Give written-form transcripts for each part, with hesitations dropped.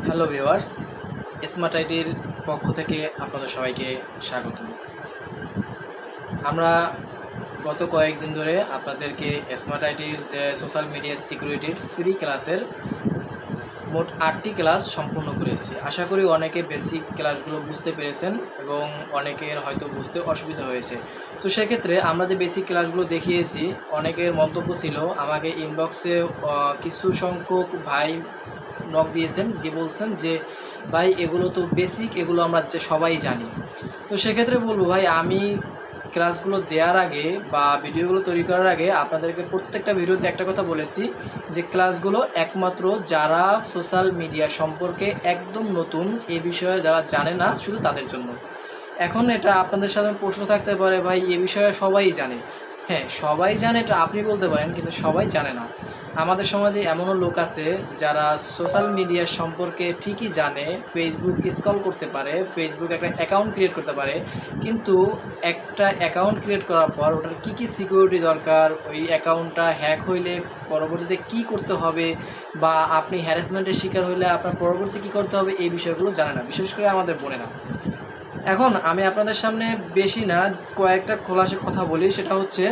Hello viewers, smart আইটির পক্ষ থেকে আপনাদের সবাইকে স্বাগত। আমরা গত কয়েকদিন ধরে আপনাদেরকে স্মার্ট আইটির যে সোশ্যাল মিডিয়া সিকিউরিটির ফ্রি ক্লাসের মোট 8টি ক্লাস সম্পূর্ণ করেছি। আশা করি অনেকে বেসিক ক্লাসগুলো বুঝতে পেরেছেন এবং অনেকের হয়তো বুঝতে অসুবিধা হয়েছে। তো সেক্ষেত্রে আমরা যে বেসিক ক্লাসগুলো দেখিয়েছি, অনেকের মন্তব্য ছিল আমাকে ইনবক্সে কিছু সংখ্যক ভাই নক দিয়েছেন, দিয়ে বলছেন যে ভাই এগুলো তো বেসিক, এগুলো আমরা যে সবাই জানি। তো সেক্ষেত্রে বলবো ভাই, আমি ক্লাসগুলো দেওয়ার আগে বা ভিডিওগুলো তৈরি করার আগে আপনাদেরকে প্রত্যেকটা ভিডিওতে একটা কথা বলেছি যে ক্লাসগুলো একমাত্র যারা সোশ্যাল মিডিয়া সম্পর্কে একদম নতুন, এ বিষয়ে যারা জানে না শুধু তাদের জন্য। এখন এটা আপনাদের সাথে প্রশ্ন থাকতে পারে, ভাই এ বিষয়ে সবাই জানে। হ্যাঁ, সবাই জানে, এটা আপনি বলতে পারেন, কিন্তু সবাই জানে না। আমাদের সমাজে এমনও লোক আছে যারা সোশ্যাল মিডিয়া সম্পর্কে ঠিকই জানে, ফেসবুক স্ক্রল করতে পারে, ফেসবুক একটা অ্যাকাউন্ট ক্রিয়েট করতে পারে, কিন্তু একটা অ্যাকাউন্ট ক্রিয়েট করার পর ওটার কী কী সিকিউরিটি দরকার, ওই অ্যাকাউন্টটা হ্যাক হইলে পরবর্তীতে কী করতে হবে, বা আপনি হ্যারাসমেন্টের শিকার হইলে আপনার পরবর্তী কী করতে হবে, এই বিষয়গুলো জানে না, বিশেষ করে আমাদের বোনেরা। এখন আমি আপনাদের সামনে বেশি না, কয়েকটা খোলাসা কথা বলি। সেটা হচ্ছে,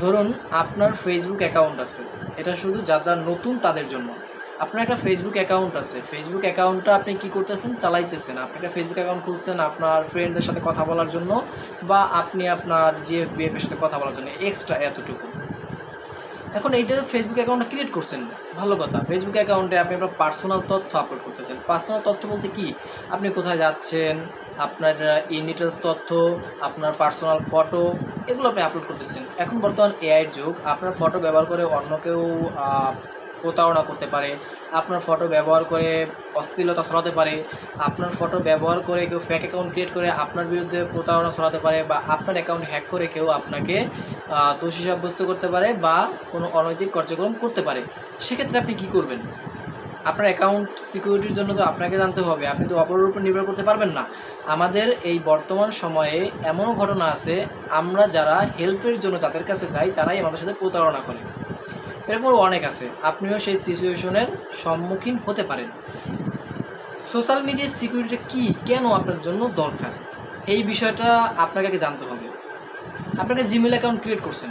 ধরুন আপনার ফেসবুক অ্যাকাউন্ট আছে, এটা শুধু যারা নতুন তাদের জন্য। আপনার একটা ফেসবুক অ্যাকাউন্ট আছে, ফেসবুক অ্যাকাউন্টটা আপনি কি করতেছেন, চালাইতেছেন। আপনি একটা ফেসবুক অ্যাকাউন্ট খুলছেন আপনার ফ্রেন্ডদের সাথে কথা বলার জন্য, বা আপনি আপনার বিএফের সাথে কথা বলার জন্য, এক্সট্রা এতটুকু। এখন এইটা ফেসবুক অ্যাকাউন্টটা ক্রিয়েট করছেন, ভালো কথা। ফেসবুক অ্যাকাউন্টে আপনি আপনার পার্সোনাল তথ্য আপলোড করতেছেন। পার্সোনাল তথ্য বলতে কি, আপনি কোথায় যাচ্ছেন, আপনার ডিটেলস তথ্য, আপনার পার্সোনাল ফটো, এগুলো আপনি আপলোড করতেছেন। এখন বর্তমান এআইয়ের যুগ, আপনার ফটো ব্যবহার করে অন্য কেউ প্রতারণা করতে পারে, আপনার ফটো ব্যবহার করে অশ্লীলতা ছড়াতে পারে, আপনার ফটো ব্যবহার করে কেউ ফেক অ্যাকাউন্ট ক্রিয়েট করে আপনার বিরুদ্ধে প্রতারণা ছড়াতে পারে, বা আপনার অ্যাকাউন্ট হ্যাক করে কেউ আপনাকে দোষী সাব্যস্ত করতে পারে বা কোনো অনৈতিক কার্যক্রম করতে পারে। সেক্ষেত্রে আপনি কী করবেন? আপনার অ্যাকাউন্ট সিকিউরিটির জন্য তো আপনাকে জানতে হবে, আপনি তো অপরের উপর নির্ভর করতে পারবেন না। আমাদের এই বর্তমান সময়ে এমনও ঘটনা আছে, আমরা যারা হেল্পের জন্য যাদের কাছে যাই তারাই আমাদের সাথে প্রতারণা করে। এরকম অনেক আছে, আপনিও সেই সিচুয়েশনের সম্মুখীন হতে পারেন। সোশ্যাল মিডিয়ার সিকিউরিটি কী, কেন আপনার জন্য দরকার, এই বিষয়টা আপনাকে আগে জানতে হবে। আপনার জিমেল অ্যাকাউন্ট ক্রিয়েট করছেন,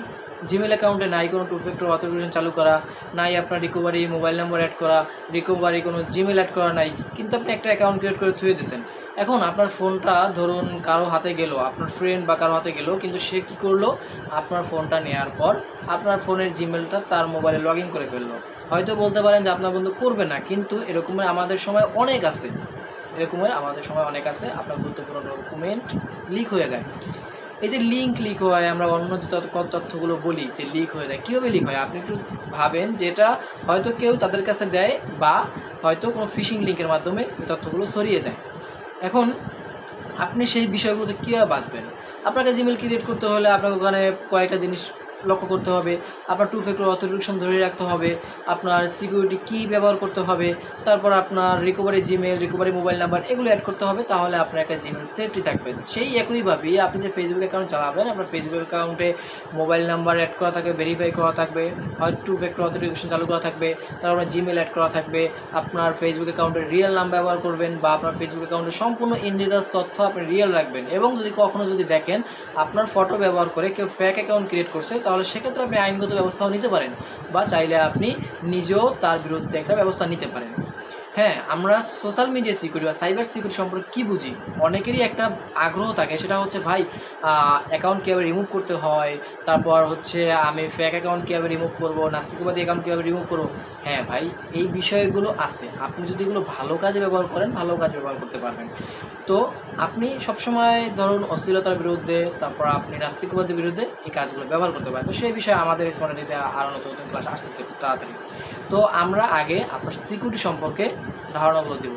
জিমেল অ্যাকাউন্টে নাই কোনো টু ফ্যাক্টর অথেন্টিকেশন চালু করা, নাই আপনার রিকভারি মোবাইল নাম্বার অ্যাড করা, রিকভারি কোনো জিমেল অ্যাড করা নাই, কিন্তু আপনি একটা অ্যাকাউন্ট ক্রিয়েট করে থুয়ে দিয়েছেন। এখন আপনার ফোনটা ধরুন কারো হাতে গেল, আপনার ফ্রেন্ড বা কারো হাতে গেল, কিন্তু সে কী করলো, আপনার ফোনটা নেওয়ার পর আপনার ফোনের জিমেলটা তার মোবাইলে লগ ইন করে ফেললো। হয়তো বলতে পারেন যে আপনার বন্ধু করবে না, কিন্তু এরকমের আমাদের সময় অনেক আছে, আপনার গুরুত্বপূর্ণ ডকুমেন্ট লিক হয়ে যায়। এই যে লিক হয়, আমরা অন্য যে তথ্যগুলো বলি যে লিক হয়ে যায়, কীভাবে লিক হয় আপনি একটু ভাবেন। যেটা হয়তো কেউ তাদের কাছে দেয়, বা হয়তো কোনো ফিশিং লিঙ্কের মাধ্যমে এই তথ্যগুলো ছড়িয়ে যায়। এখন আপনি সেই বিষয়গুলোতে কীভাবে বাঁচবেন? আপনাকে জিমেল ক্রিয়েট করতে হলে আপনাকে ওখানে কয়েকটা জিনিস লক্ষ্য করতে হবে। আপনার টু ফ্যাক্টর অথেন্টিকেশন ধরে রাখতে হবে, আপনার সিকিউরিটি কী ব্যবহার করতে হবে, তারপর আপনার recovery Gmail, recovery mobile number, এগুলো অ্যাড করতে হবে। তাহলে আপনার একটা জিমেল সেফটি থাকবে। সেই একইভাবেই আপনি যে ফেসবুক অ্যাকাউন্ট চালাবেন, আপনার ফেসবুক অ্যাকাউন্টে মোবাইল নাম্বার অ্যাড করা থাকবে, ভেরিফাই করা থাকবে, হয়তো টু ফ্যাক্টর অথেন্টিকেশন চালু করা থাকবে, তারপর জিমেল অ্যাড করা থাকবে। আপনার ফেসবুক অ্যাকাউন্টের রিয়েল নাম ব্যবহার করবেন, বা আপনার ফেসবুক অ্যাকাউন্টের সম্পূর্ণ ইনডিটেলস তথ্য আপনি রিয়েল রাখবেন। এবং যদি কখনও দেখেন আপনার ফটো ব্যবহার করে কেউ ফেক অ্যাকাউন্ট ক্রিয়েট করছে, তাহলে সেক্ষেত্রে আপনি আইনগত ব্যবস্থাও নিতে পারেন, বা চাইলে আপনি নিজেও তার বিরুদ্ধে একটা ব্যবস্থা নিতে পারেন। হ্যাঁ, আমরা সোশ্যাল মিডিয়া সিকিউরিটি বা সাইবার সিকিউরিটি সম্পর্কে কী বুঝি, অনেকেরই একটা আগ্রহ থাকে। সেটা হচ্ছে, ভাই অ্যাকাউন্ট কীভাবে রিমুভ করতে হয়, তারপর হচ্ছে আমি ফেক অ্যাকাউন্ট কীভাবে রিমুভ করবো, নাস্তিকবাদী অ্যাকাউন্ট কীভাবে রিমুভ করবো। হ্যাঁ ভাই, এই বিষয়গুলো আছে, আপনি যদি এগুলো ভালো কাজে ব্যবহার করেন, ভালো কাজে ব্যবহার করতে পারবেন। তো আপনি সবসময় ধরুন অশ্লীলতার বিরুদ্ধে, তারপর আপনি নাস্তিকবাদের বিরুদ্ধে এই কাজগুলো ব্যবহার করতে পারেন। তো সেই বিষয়ে আমাদের স্মার্ট আইটিতে আরও নতুন নতুন ক্লাস আসতেছে খুব তাড়াতাড়ি। তো আমরা আগে আপনার সিকিউরিটি সম্পর্কে ধারণাগুলো দেব।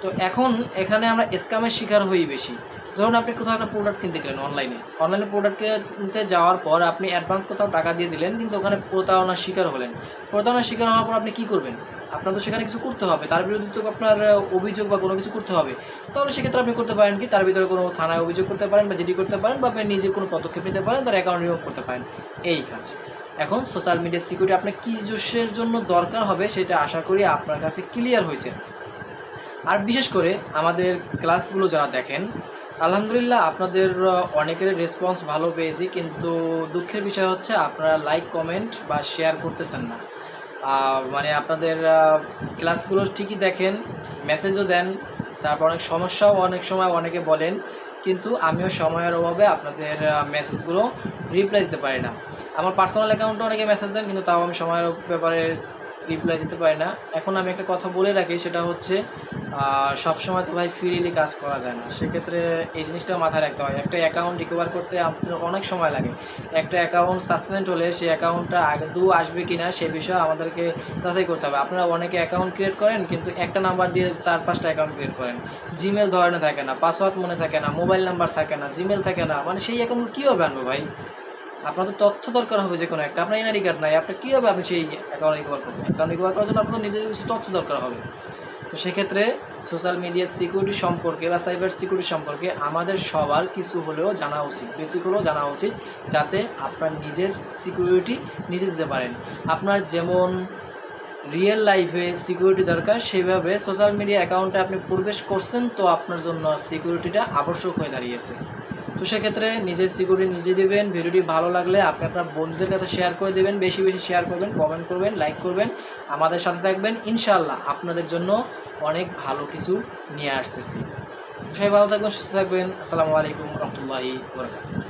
তো এখন এখানে আমরা স্ক্যামের শিকার হই বেশি। ধরুন আপনি কোথাও একটা প্রোডাক্ট কিনতে গেলেন, অনলাইনে প্রোডাক্ট কিনতে যাওয়ার পর আপনি অ্যাডভান্স কোথাও টাকা দিয়ে দিলেন, কিন্তু ওখানে প্রতারণার শিকার হলেন। প্রতারণার শিকার হওয়ার পর আপনি কী করবেন? আপনার তো সেখানে কিছু করতে হবে, তার বিরুদ্ধে তো আপনার অভিযোগ বা কোনো কিছু করতে হবে। তাহলে সেক্ষেত্রে আপনি করতে পারেন কি, তার ভিতরে কোনো থানায় অভিযোগ করতে পারেন, বা জিডি করতে পারেন, বা আপনি নিজের কোনো পদক্ষেপ নিতে পারেন, তার অ্যাকাউন্ট রিমুভ করতে পারেন। এই কাজ। এখন সোশ্যাল মিডিয়া সিকিউরিটি আপনার কী জন্য দরকার হবে সেটা আশা করি আপনার কাছে ক্লিয়ার হয়েছে। আর বিশেষ করে আমাদের ক্লাসগুলো যারা দেখেন, আলহামদুলিল্লাহ আপনাদের অনেকের রেসপন্স ভালো পেয়েছি, কিন্তু দুঃখের বিষয় হচ্ছে আপনারা লাইক কমেন্ট বা শেয়ার করতেছেন না। মানে আপনাদের ক্লাসগুলো ঠিকই দেখেন, মেসেজও দেন, তারপর অনেক সমস্যাও অনেক সময় অনেকে বলেন, কিন্তু আমিও সময়ের অভাবে আপনাদের মেসেজগুলো রিপ্লাই দিতে পারি না। আমার পার্সোনাল অ্যাকাউন্টে অনেকে মেসেজ দেন, কিন্তু তাও আমি সময়ের ব্যাপারে রিপ্লাই দিতে পারি না। এখন আমি একটা কথা বলে রাখি, সেটা হচ্ছে সবসময় তো ভাই ফ্রিলি কাজ করা যায় না। সেক্ষেত্রে এই জিনিসটা মাথায় রাখতে হয়। একটা অ্যাকাউন্ট রিকভার করতে আপনার অনেক সময় লাগে। একটা অ্যাকাউন্ট সাসপেন্ড হলে সেই অ্যাকাউন্টটা আদৌ আসবে কি না সে বিষয়ে আমাদেরকে যাচাই করতে হবে। আপনারা অনেকে অ্যাকাউন্ট ক্রিয়েট করেন, কিন্তু একটা নাম্বার দিয়ে 4-5টা অ্যাকাউন্ট ক্রিয়েট করেন। জিমেল ধরনে থাকে না, পাসওয়ার্ড মনে থাকে না, মোবাইল নাম্বার থাকে না, জিমেল থাকে না, মানে সেই অ্যাকাউন্ট কীভাবে আনবো ভাই? আপনার তো তথ্য দরকার হবে যে কোনো একটা। আপনার এনআইডি কার্ড নাই, আপনি কীভাবে আপনি সেই অ্যাকাউন্ট রিকভার করবেন? অ্যাকাউন্ট রিকভার করার জন্য আপনার নিজেদের কিছু তথ্য দরকার হবে। তো সেক্ষেত্রে সোশ্যাল মিডিয়ার সিকিউরিটি সম্পর্কে বা সাইবার সিকিউরিটি সম্পর্কে আমাদের সবার কিছু হলেও জানা উচিত, বেসিক হলেও জানা উচিত, যাতে আপনার নিজের সিকিউরিটি নিজে দিতে পারেন। আপনার যেমন রিয়েল লাইফে সিকিউরিটি দরকার, সেভাবে সোশ্যাল মিডিয়া অ্যাকাউন্টে আপনি প্রবেশ করছেন, তো আপনার জন্য সিকিউরিটিটা আবশ্যক হয়ে দাঁড়িয়েছে। তো সেক্ষেত্রে নিজের সিকিউরিটি নিজে দেবেন। ভিডিওটি ভালো লাগলে আপনি আপনার বন্ধুদের কাছে শেয়ার করে দেবেন, বেশি বেশি শেয়ার করবেন, কমেন্ট করবেন, লাইক করবেন, আমাদের সাথে থাকবেন। ইনশাআল্লাহ আপনাদের জন্য অনেক ভালো কিছু নিয়ে আসতেছি। সবাই ভালো থাকবেন, সুস্থ থাকবেন। আসসালামু আলাইকুম রহমতুল্লাহি ওয়া বারাকাতুহু।